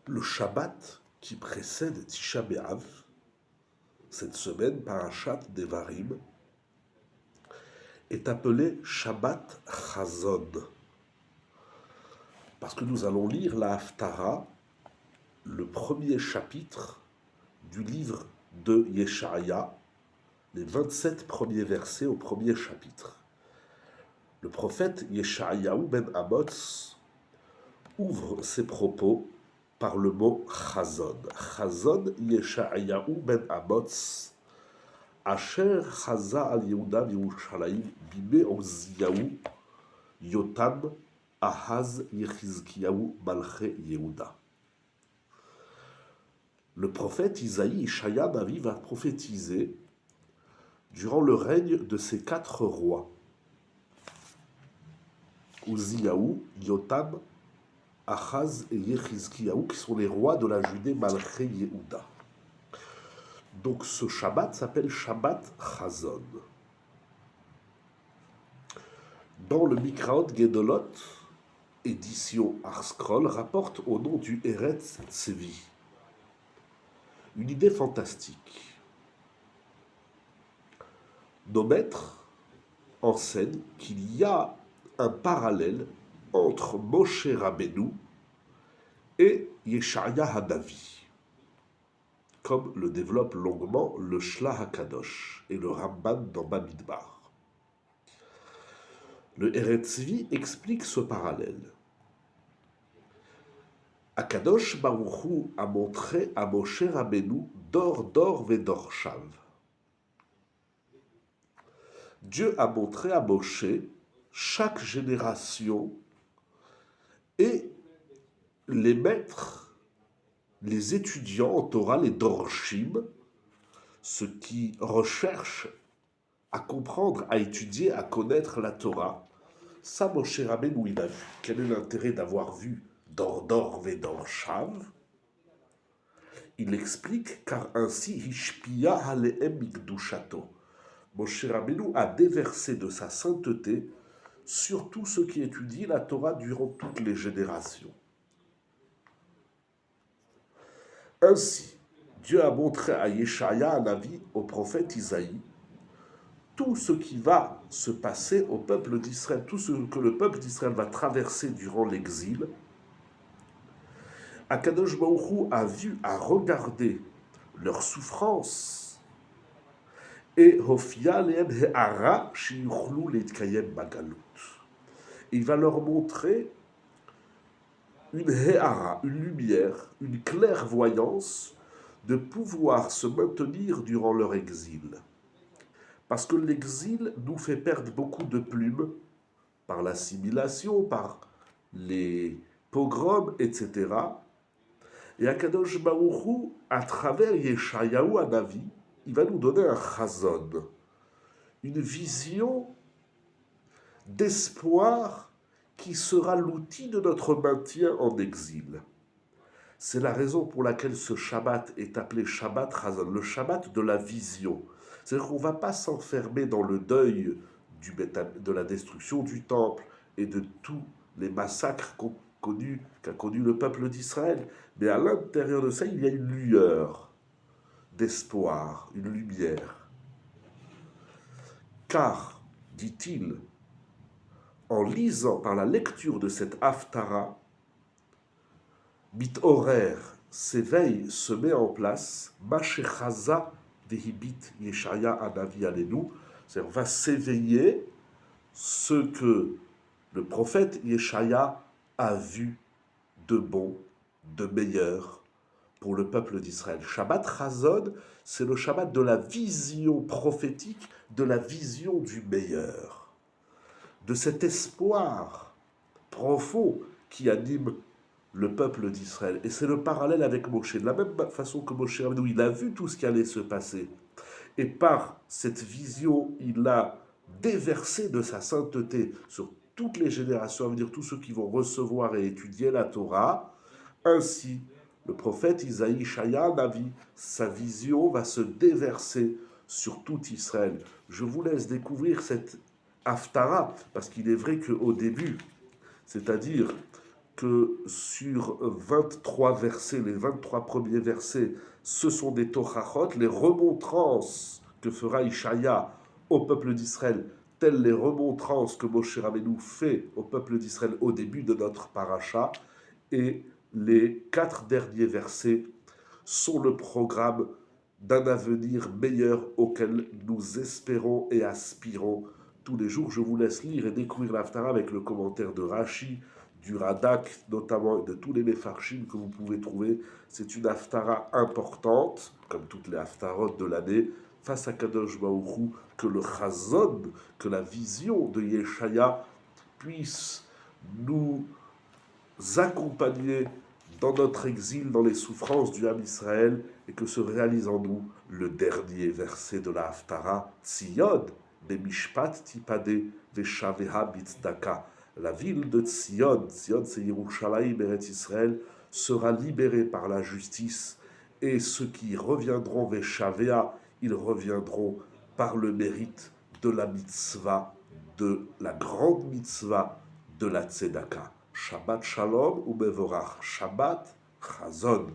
Le Shabbat qui précède Tisha B'Av, cette semaine, Parashat Devarim, est appelé Shabbat Chazon. Parce que nous allons lire la Haftara, le premier chapitre du livre de Yeshaya, les 27 premiers versets au premier chapitre. Le prophète Yeshayahu ben Amoz ouvre ses propos par le mot Chazon. Chazon Yeshayahu ben Amoz, Asher Chaza al Yehuda v'Yerushalayim bime Oziyahu Yotam Ahaz Yechizkiyahu Malche Yehuda. Le prophète Isaïe, Ishaya Navi, va prophétiser durant le règne de ces 4 rois. Oziyahu, Yotam, Ahaz et Yechizkiyahu, qui sont les rois de la Judée Malche Yehuda. Donc ce Shabbat s'appelle Shabbat Chazon. Dans le Mikraot Gedolot, édition Arscroll, rapporte au nom du Eretz Tzevi une idée fantastique. Nos maîtres enseignent qu'il y a un parallèle entre Moshe Rabbeinu et Yeshaya Hanavi, comme le développe longuement le Shlah HaKadosh et le Ramban dans Bamidbar. Le Eretz Tzvi explique ce parallèle. Akadosh Baruch Hu a montré à Moshe Rabbeinu d'or vedorshav. Dieu a montré à Moshe chaque génération et les maîtres, les étudiants en Torah, les dorshim, ceux qui recherchent à comprendre, à étudier, à connaître la Torah. Ça, Moshe Rabbeinu, il a vu. Quel est l'intérêt d'avoir vu d'or vedorshav? Il explique, car ainsi, Hishpia Aleem Mikdushato. Moshe Rabbeinu a déversé de sa sainteté sur tous ceux qui étudient la Torah durant toutes les générations. Ainsi, Dieu a montré à Yeshaya, un avis au prophète Isaïe, tout ce qui va se passer au peuple d'Israël, tout ce que le peuple d'Israël va traverser durant l'exil. Akadosh Baruch Hu a vu, a regardé leur souffrance et Hofia lehem he'ara sheyuchlu leitkayem bagalut. Il va leur montrer une he'ara, une lumière, une clairvoyance de pouvoir se maintenir durant leur exil. Parce que l'exil nous fait perdre beaucoup de plumes par l'assimilation, par les pogroms, etc. Et Akadosh Baruch Hu, à travers Yeshayahu Hanavi, il va nous donner un chazon, une vision d'espoir qui sera l'outil de notre maintien en exil. C'est la raison pour laquelle ce Shabbat est appelé Shabbat Chazon, le Shabbat de la vision. C'est-à-dire qu'on ne va pas s'enfermer dans le deuil de la destruction du temple et de tous les massacres qu'a connu le peuple d'Israël. Mais à l'intérieur de ça, il y a une lueur d'espoir, une lumière. Car, dit-il, en lisant par la lecture de cette Haftara, Bit-Horer s'éveille, se met en place, Mashechaza Vehibit Yeshaya Hanavi Alenu, c'est-à-dire va s'éveiller ce que le prophète Yeshaya a vu de bon, de meilleur pour le peuple d'Israël. Shabbat Chazon, c'est le Shabbat de la vision prophétique, de la vision du meilleur, de cet espoir profond qui anime le peuple d'Israël. Et c'est le parallèle avec Moshe. De la même façon que Moshe, il a vu tout ce qui allait se passer. Et par cette vision, il a déversé de sa sainteté sur toutes les générations, à dire tous ceux qui vont recevoir et étudier la Torah. Ainsi, le prophète Isaïe, Ishaya, Navi, sa vision va se déverser sur tout Israël. Je vous laisse découvrir cette Haftara, parce qu'il est vrai qu'au début, c'est-à-dire que sur 23 versets, les 23 premiers versets, ce sont des Torachot, les remontrances que fera Ishaïa au peuple d'Israël, telles les remontrances que Moshe Rabbeinu fait au peuple d'Israël au début de notre paracha, et les 4 derniers versets sont le programme d'un avenir meilleur auquel nous espérons et aspirons tous les jours. Je vous laisse lire et découvrir l'Haftara avec le commentaire de Rashi, du Radak, notamment et de tous les Mefarshim que vous pouvez trouver. C'est une Haftara importante, comme toutes les Haftarot de l'année, face à Kadosh Baruch Hu, que le Chazon, que la vision de Yeshaya puisse nous accompagner dans notre exil, dans les souffrances du Ham Israël, et que se réalise en nous le dernier verset de la Haftara, Tzion, Bemishpat Tipade, Veshaveha Bitzdaka. La ville de Tzion, Tzion c'est Yerushalayim, Eretz Israël, sera libérée par la justice, et ceux qui reviendront Veshavea, ils reviendront par le mérite de la mitzvah, de la grande mitzvah de la Tzedaka. Shabbat Shalom ou Bevorach. Shabbat Chazon.